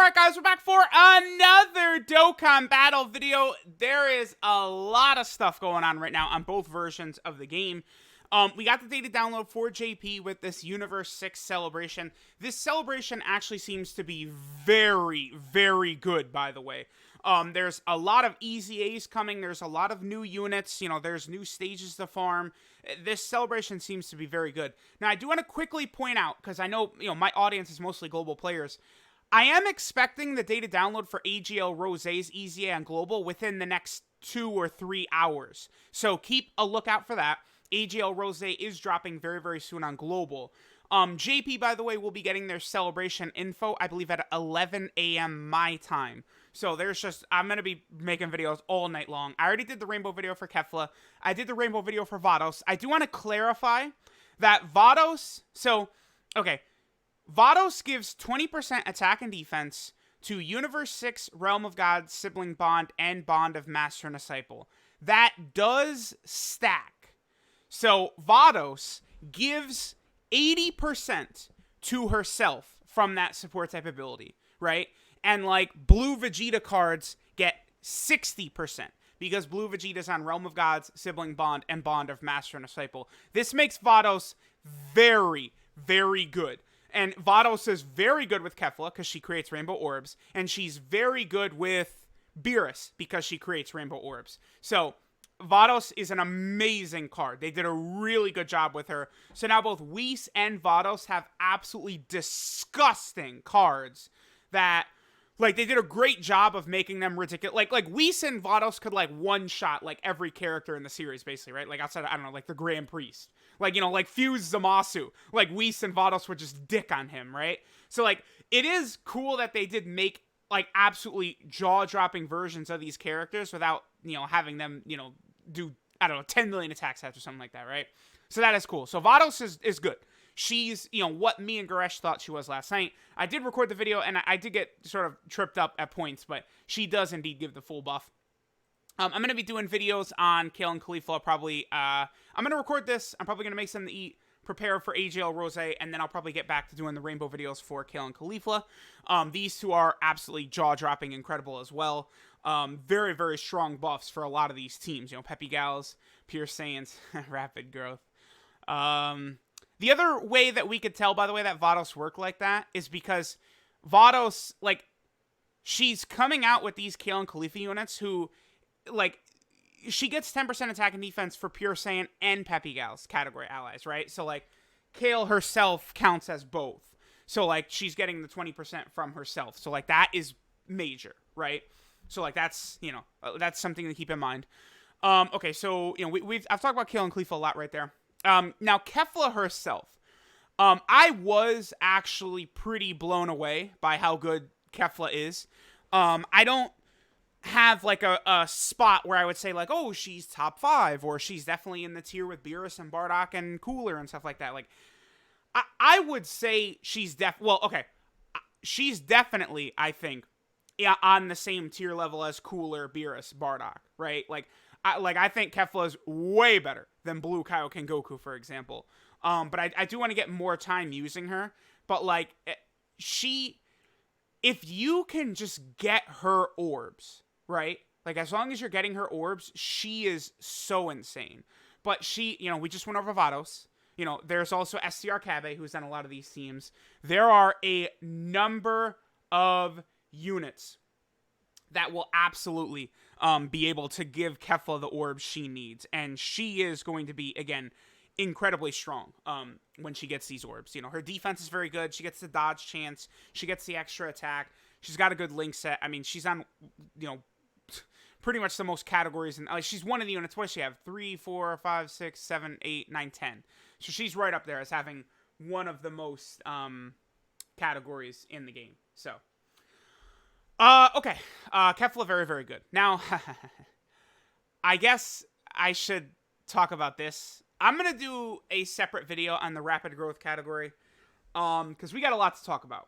Alright guys, we're back for another Dokkan battle video. There is a lot of stuff going on right now on both versions of the game. We got the data download for JP with this Universe 6 celebration. This celebration actually seems to be very, very good, by the way. There's a lot of EZAs coming. There's a lot of new units. You know, there's new stages to farm. This celebration seems to be very good. Now, I do want to quickly point out, because I know, my audience is mostly global players. I am expecting the data download for AGL Rosé's EZA and Global within the next 2 or 3 hours. So keep a lookout for that. AGL Rosé is dropping very, very soon on Global. JP, by the way, will be getting their celebration info, I believe, at 11 a.m. my time. So I'm going to be making videos all night long. I already did the rainbow video for Kefla. I did the rainbow video for Vados. I do want to clarify that Vados, Vados gives 20% attack and defense to Universe 6, Realm of God, Sibling Bond, and Bond of Master and Disciple. That does stack. So Vados gives 80% to herself from that support type ability, right? And like Blue Vegeta cards get 60% because Blue Vegeta's on Realm of Gods, Sibling Bond, and Bond of Master and Disciple. This makes Vados very, very good. And Vados is very good with Kefla because she creates Rainbow Orbs. And she's very good with Beerus because she creates Rainbow Orbs. So Vados is an amazing card. They did a really good job with her. So now both Whis and Vados have absolutely disgusting cards that, like, they did a great job of making them ridiculous. Like Whis and Vados could, like, one-shot, like, every character in the series, basically, right? Like, outside of, I don't know, like, the Grand Priest. Like, like, Fuse Zamasu. Like, Whis and Vados would just dick on him, right? So, like, it is cool that they did make, like, absolutely jaw-dropping versions of these characters without, having them, do, I don't know, 10 million attack stats or something like that, right? So that is cool. So Vados is good. She's, what me and Goresh thought she was last night. I did record the video, and I did get sort of tripped up at points, but she does indeed give the full buff. I'm going to be doing videos on Kefla and Caulifla probably. I'm going to record this. I'm probably going to make something to eat, prepare for AGL Rosé, and then I'll probably get back to doing the rainbow videos for Kefla and Caulifla. These two are absolutely jaw-dropping incredible as well. Very, very strong buffs for a lot of these teams. Peppy Gals, Pure Saiyans, Rapid Growth. The other way that we could tell, by the way, that Vados work like that is because Vados, like, she's coming out with these Kefla and Caulifla units who, like, she gets 10% attack and defense for Pure Saiyan and Peppy Gals category allies, right? So, like, Kale herself counts as both. So, like, she's getting the 20% from herself. So, like, that is major, right? So, like, that's, that's something to keep in mind. Okay, so, I've talked about Kale and Caulifla a lot right there. Now, Kefla herself, I was actually pretty blown away by how good Kefla is. I don't have, like, a spot where I would say, like, oh, she's top 5, or she's definitely in the tier with Beerus and Bardock and Cooler and stuff like that. Like, I would say she's she's definitely, I think, on the same tier level as Cooler, Beerus, Bardock, right? I think Kefla is way better than Blue Kaioken Goku, for example. But I do want to get more time using her. But, like, if you can just get her orbs, right? Like, as long as you're getting her orbs, she is so insane. But we just went over Vados. There's also STR Kabe, who's on a lot of these teams. There are a number of units that will absolutely be able to give Kefla the orbs she needs. And she is going to be, again, incredibly strong when she gets these orbs. Her defense is very good. She gets the dodge chance. She gets the extra attack. She's got a good link set. I mean, she's on, pretty much the most categories. And she's one of the units. What does she have? 3, 4, 5, 6, 7, 8, 9, 10. So she's right up there as having one of the most categories in the game. So, okay. Kefla, very, very good. Now, I guess I should talk about this. I'm going to do a separate video on the rapid growth category, because we got a lot to talk about.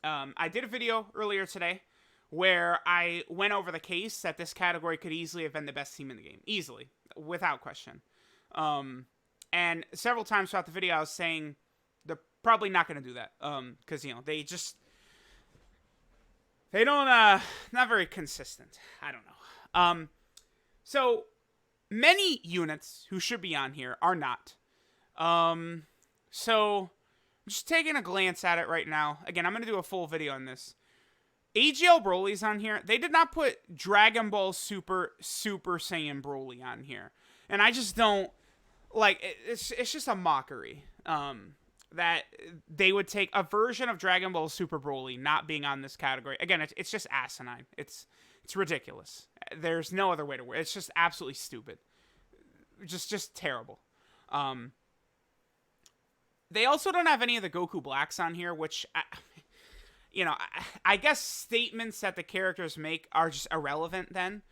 I did a video earlier today where I went over the case that this category could easily have been the best team in the game. Easily. Without question. And several times throughout the video, I was saying they're probably not going to do that. Because, they just... They don't, not very consistent. I don't know. So many units who should be on here are not. So just taking a glance at it right now. Again, I'm going to do a full video on this. AGL Broly's on here. They did not put Dragon Ball Super Saiyan Broly on here. And I just don't, like, it's just a mockery. That they would take a version of Dragon Ball Super Broly not being on this category. Again, it's just asinine. It's ridiculous. There's no other way to word it. It's just absolutely stupid. Just terrible. They also don't have any of the Goku Blacks on here, which, I guess statements that the characters make are just irrelevant then.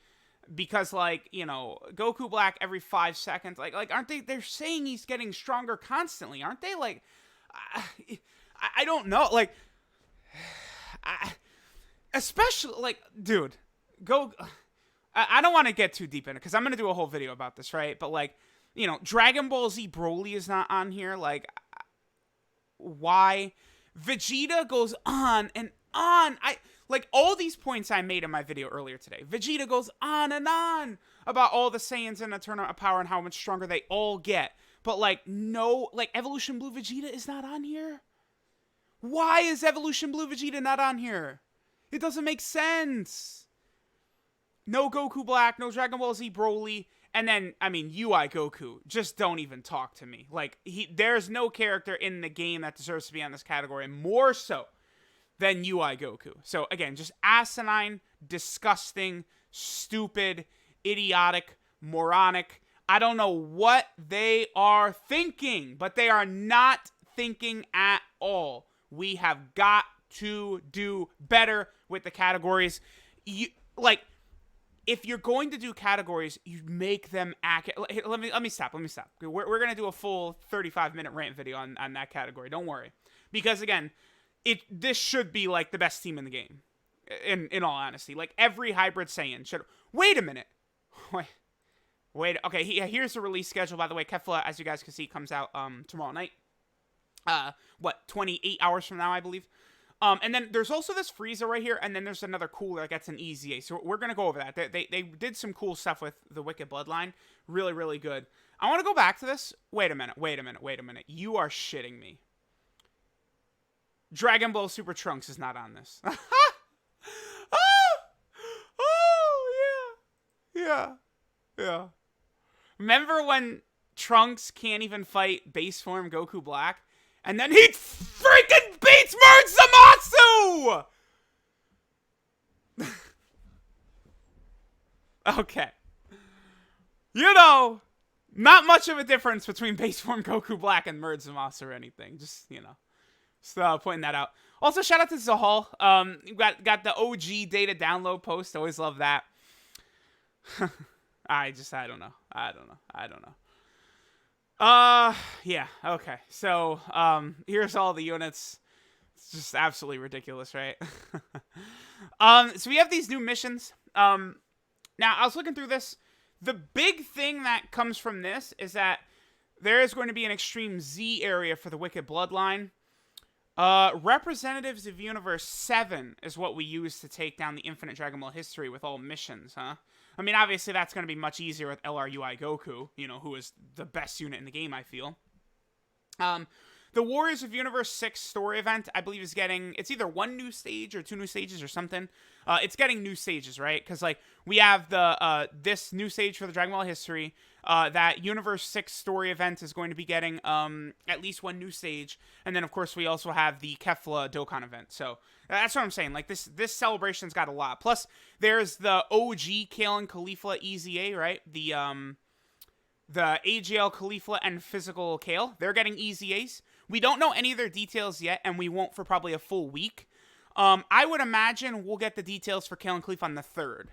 Because, like, Goku Black every 5 seconds, like aren't they're saying he's getting stronger constantly, aren't they? Like, I don't know, like, especially, like, dude, I don't want to get too deep in it, because I'm going to do a whole video about this, right? But, like, Dragon Ball Z Broly is not on here, like, why? Vegeta goes on and on, like, all these points I made in my video earlier today. Vegeta goes on and on about all the Saiyans in a tournament of power and how much stronger they all get. But, like, no, like, Evolution Blue Vegeta is not on here? Why is Evolution Blue Vegeta not on here? It doesn't make sense. No Goku Black, no Dragon Ball Z Broly, and then, I mean, UI Goku. Just don't even talk to me. Like, there's no character in the game that deserves to be on this category, more so than UI Goku. So, again, just asinine, disgusting, stupid, idiotic, moronic. I don't know what they are thinking, but they are not thinking at all. We have got to do better with the categories. If you're going to do categories, you make them accurate. Let me stop. We're going to do a full 35-minute rant video on that category. Don't worry. Because, again, this should be, like, the best team in the game. In all honesty. Like, every Hybrid Saiyan should... Wait a minute. Wait. Okay, here's the release schedule, by the way. Kefla, as you guys can see, comes out tomorrow night. 28 hours from now, I believe. And then there's also this Frieza right here, and then there's another cooler that gets an EZA. So we're going to go over that. They did some cool stuff with the Wicked Bloodline. Really, really good. I want to go back to this. Wait a minute. You are shitting me. Dragon Ball Super Trunks is not on this. Yeah. Remember when Trunks can't even fight base form Goku Black? And then he freaking beats Murd Zamasu! Okay. Not much of a difference between base form Goku Black and Murd Zamasu or anything. Just, pointing that out. Also, shout out to Zahal. Got the OG data download post. Always love that. I don't know. Yeah, okay. So, here's all the units. It's just absolutely ridiculous, right? So we have these new missions. Now, I was looking through this. The big thing that comes from this is that there is going to be an Extreme Z area for the Wicked Bloodline. Representatives of Universe 7 is what we use to take down the Infinite Dragon Ball history with all missions, huh? I mean, obviously, that's going to be much easier with LRUI Goku, who is the best unit in the game, I feel. The Warriors of Universe 6 story event, I believe, is getting... It's either 1 new stage or 2 new stages or something. It's getting new stages, right? Because, like, we have the this new stage for the Dragon Ball history. That Universe 6 story event is going to be getting at least 1 new stage. And then, of course, we also have the Kefla Dokkan event. So, that's what I'm saying. Like, this celebration's got a lot. Plus, there's the OG Kefla and Caulifla EZA, right? The AGL Cooler and Physical Kale. They're getting EZAs. We don't know any of their details yet, and we won't for probably a full week. I would imagine we'll get the details for Kale and Caulifla on the 3rd.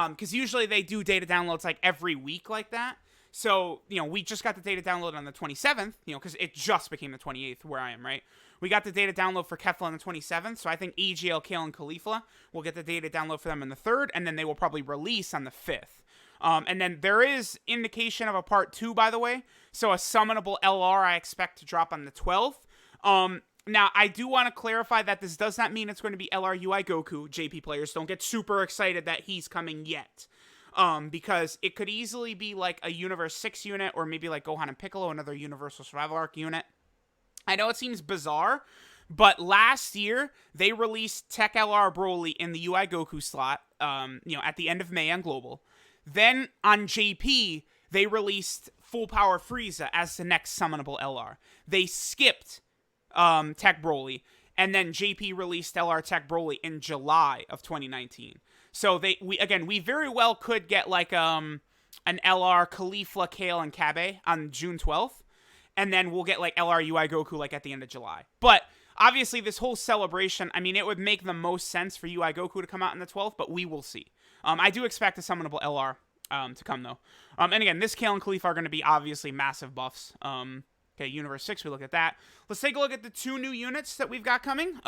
Because usually they do data downloads like every week like that. So, we just got the data download on the 27th, because it just became the 28th where I am, right? We got the data download for Kefla on the 27th, so I think AGL, Kale, and Caulifla will get the data download for them on the 3rd, and then they will probably release on the 5th. And then there is indication of a part 2, by the way. So a summonable LR I expect to drop on the 12th. Now, I do want to clarify that this does not mean it's going to be LRUI Goku. JP players, don't get super excited that he's coming yet. Because it could easily be like a Universe 6 unit, or maybe like Gohan and Piccolo, another Universal Survival Arc unit. I know it seems bizarre, but last year, they released Tech LR Broly in the UI Goku slot, at the end of May on Global. Then, on JP, they released Full Power Frieza as the next summonable LR. They skipped Tech Broly, and then JP released LR Tech Broly in July of 2019. So we very well could get like an LR Caulifla, Kale, and Kabe on June 12th, and then we'll get like LR UI Goku like at the end of July. But obviously this whole celebration, I mean, it would make the most sense for UI Goku to come out on the 12th, but we will see. I do expect a summonable LR to come though. And again, this Kale and Caulifla are going to be obviously massive buffs. Okay, Universe 6, we look at that. Let's take a look at the 2 new units that we've got coming.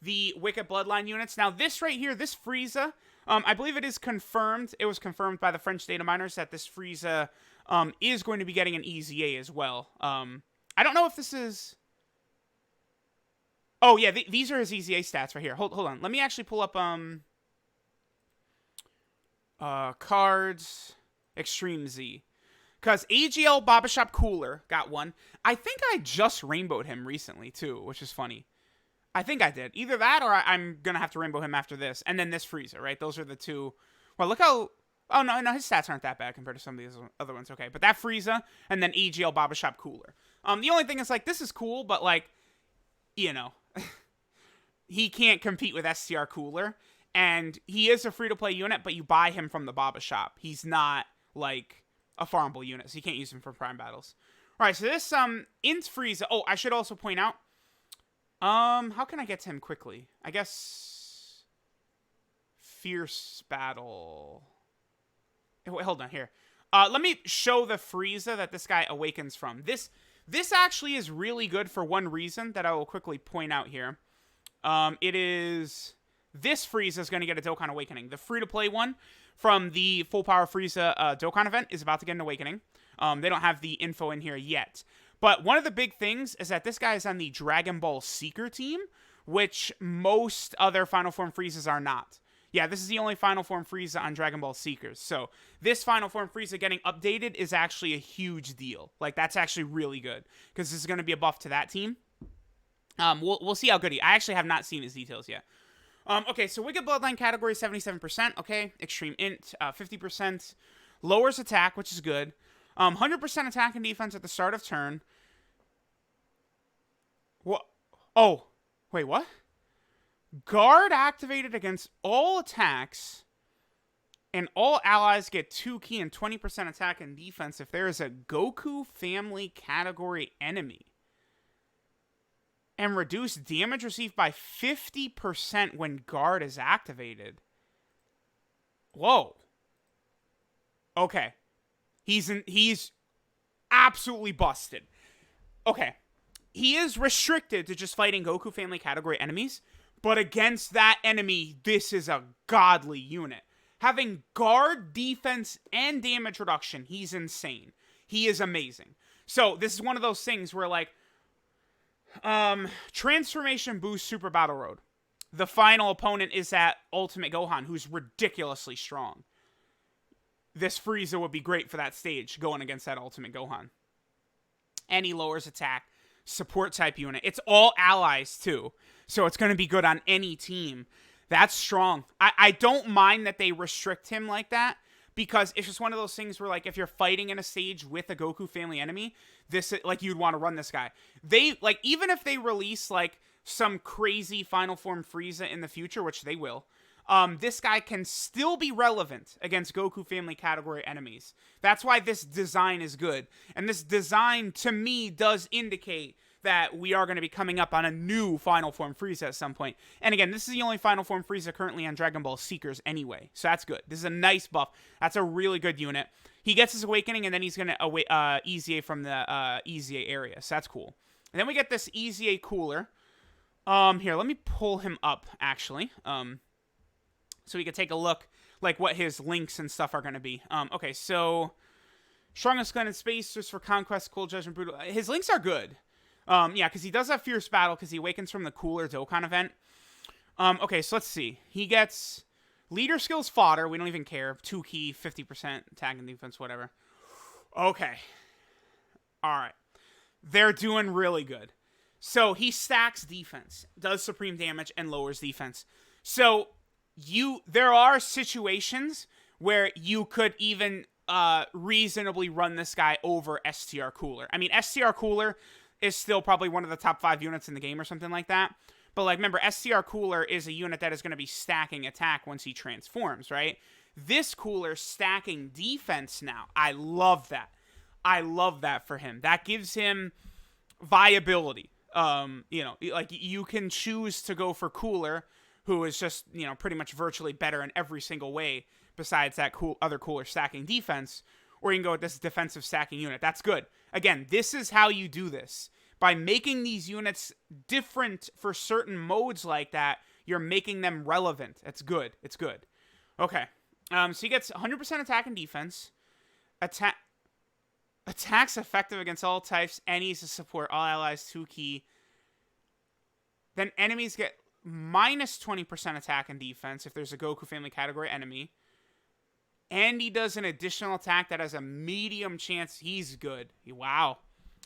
The Wicked Bloodline units. Now, this right here, this Frieza, I believe it is confirmed. It was confirmed by the French data miners that this Frieza is going to be getting an EZA as well. I don't know if this is... Oh, yeah, these are his EZA stats right here. Hold on. Let me actually pull up cards, Extreme Z. Because AGL Barbershop Cooler got one. I think I just rainbowed him recently, too, which is funny. I think I did. Either that or I'm going to have to rainbow him after this. And then this Frieza, right? Those are the 2. Well, look how... Oh, no, his stats aren't that bad compared to some of these other ones. Okay, but that Frieza and then AGL Barbershop Cooler. The only thing is, like, this is cool, but, like, he can't compete with STR Cooler. And he is a free-to-play unit, but you buy him from the Barbershop. He's not, like, a farmable unit, so you can't use him for prime battles. All right, so this Int Frieza... Oh, I should also point out... how can I get to him quickly? I guess... Fierce Battle... Wait, hold on, here. Let me show the Frieza that this guy awakens from. This actually is really good for one reason that I will quickly point out here. It is... This Frieza is going to get a Dokkan Awakening. The free-to-play one from the Full Power Frieza Dokkan event is about to get an Awakening. They don't have the info in here yet. But one of the big things is that this guy is on the Dragon Ball Seeker team, which most other Final Form Friezas are not. Yeah, this is the only Final Form Frieza on Dragon Ball Seekers. So this Final Form Frieza getting updated is actually a huge deal. Like, that's actually really good, because this is going to be a buff to that team. We'll see how good I actually have not seen his details yet. Okay, so Wicked Bloodline category 77%. Okay, Extreme Int 50%. Lowers attack, which is good. 100% attack and defense at the start of turn. What? Oh, wait, what? Guard activated against all attacks, and all allies get 2 key and 20% attack and defense if there is a Goku family category enemy. And reduce damage received by 50% when guard is activated. Whoa. Okay. He's absolutely busted. Okay. He is restricted to just fighting Goku family category enemies, but against that enemy, this is a godly unit. Having guard, defense, and damage reduction, he's insane. He is amazing. So, this is one of those things where, like, Transformation Boost Super Battle Road. The final opponent is that Ultimate Gohan, who's ridiculously strong. This Frieza would be great for that stage, going against that Ultimate Gohan. And he lowers attack. Support type unit. It's all allies, too. So it's going to be good on any team. That's strong. I don't mind that they restrict him like that, because it's just one of those things where, like, if you're fighting in a stage with a Goku family enemy, this, like, you'd want to run this guy. They, like, even if they release, like, some crazy Final Form Frieza in the future, which they will, this guy can still be relevant against Goku family category enemies. That's why this design is good. And this design, to me, does indicate that we are going to be coming up on a new Final Form Frieza at some point. And again, this is the only Final Form Frieza currently on Dragon Ball Seekers anyway. So that's good. This is a nice buff. That's a really good unit. He gets his Awakening, and then he's going to EZA from the EZA area. So that's cool. And then we get this EZA Cooler. Here, let me pull him up, actually. So we can take a look, like, what his links and stuff are going to be. Okay, so Strongest Gun in Space, just for Conquest, Cold Judgment, Brutal. His links are good. Yeah, because he does have Fierce Battle because he awakens from the Cooler Dokkan event. Okay, so let's see. He gets Leader Skills Fodder. We don't even care. 2 key, 50% attack and defense, whatever. Okay. All right. They're doing really good. So he stacks defense, does supreme damage, and lowers defense. So there are situations where you could even reasonably run this guy over STR Cooler. I mean, STR Cooler is still probably one of the top 5 units in the game or something like that. But, like, remember, STR Cooler is a unit that is going to be stacking attack once he transforms, right? This Cooler stacking defense now. I love that. I love that for him. That gives him viability. You know, like, you can choose to go for Cooler, who is just, you know, pretty much virtually better in every single way besides that other Cooler stacking defense, or you can go with this defensive stacking unit. That's good. Again, this is how you do this. By making these units different for certain modes like that, you're making them relevant. It's good. It's good. Okay. So he gets 100% attack and defense. Attacks effective against all types. Enemies to support all allies 2 key. Then enemies get minus 20% attack and defense if there's a Goku family category enemy. And he does an additional attack that has a medium chance. He's good. Wow.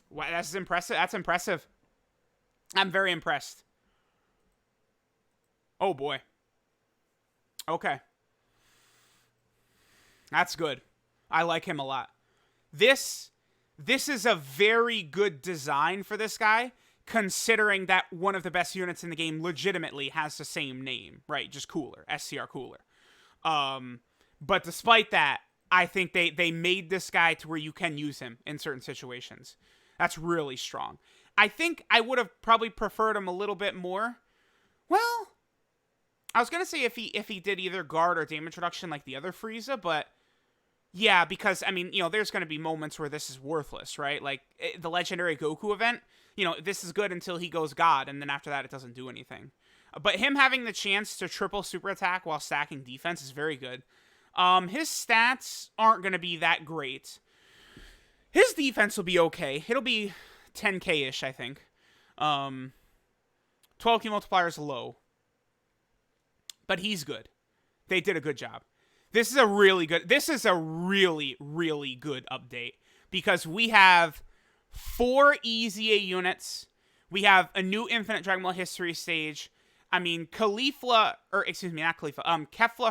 Wow, that's impressive. That's impressive. I'm very impressed. Oh, boy. Okay. That's good. I like him a lot. This is a very good design for this guy, considering that one of the best units in the game legitimately has the same name, right? Just Cooler. SCR Cooler. But despite that, I think they made this guy to where you can use him in certain situations. That's really strong. I think I would have probably preferred him a little bit more. Well, I was going to say if he did either guard or damage reduction like the other Frieza, but yeah, because, I mean, you know, there's going to be moments where this is worthless, right? Like, the Legendary Goku event, you know, this is good until he goes God, and then after that it doesn't do anything. But him having the chance to triple super attack while stacking defense is very good. His stats aren't going to be that great. His defense will be okay. It'll be 10k-ish, I think. 12k multiplier is low. But he's good. They did a good job. This is a really, really good update. Because we have 4 EZA units. We have a new Infinite Dragon Ball History stage. I mean, Kefla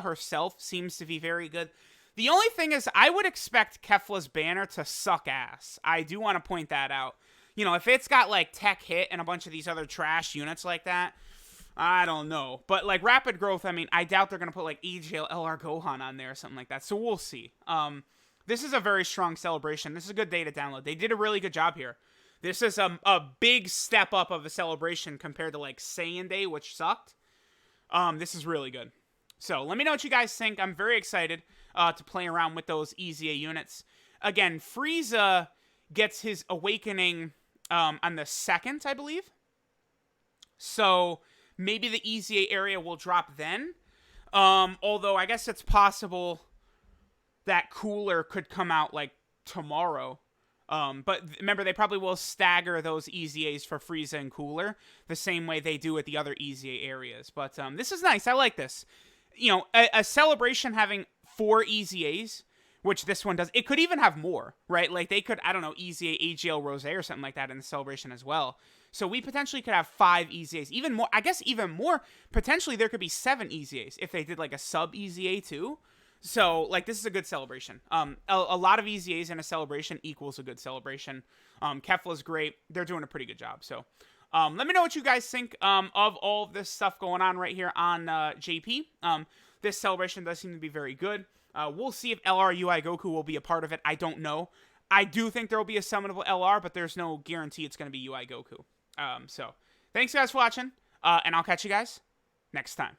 herself seems to be very good. The only thing is, I would expect Kefla's banner to suck ass. I do want to point that out. You know, if it's got, like, Tech Hit and a bunch of these other trash units like that, I don't know. But, like, Rapid Growth, I mean, I doubt they're going to put, like, AGL LR Gohan on there or something like that. So we'll see. This is a very strong celebration. This is a good day to download. They did a really good job here. This is a big step up of a celebration compared to, like, Saiyan Day, which sucked. This is really good. So, let me know what you guys think. I'm very excited to play around with those EZA units. Again, Frieza gets his awakening on the 2nd, I believe. So, maybe the EZA area will drop then. Although, I guess it's possible that Cooler could come out, like, tomorrow. But remember, they probably will stagger those EZAs for Frieza and Cooler the same way they do with the other EZA areas. But this is nice. I like this. You know, a celebration having 4 EZAs, which this one does. It could even have more, right? Like, they could, I don't know, EZA, AGL, Rose or something like that in the celebration as well. So we potentially could have 5 EZAs. Even more, I guess even more, potentially there could be 7 EZAs if they did, like, a sub-EZA too. So, like, this is a good celebration. A lot of EZAs in a celebration equals a good celebration. Kefla's great. They're doing a pretty good job. So, let me know what you guys think of all of this stuff going on right here on JP. This celebration does seem to be very good. We'll see if LR UI Goku will be a part of it. I don't know. I do think there will be a summonable LR, but there's no guarantee it's going to be UI Goku. So, thanks guys for watching, and I'll catch you guys next time.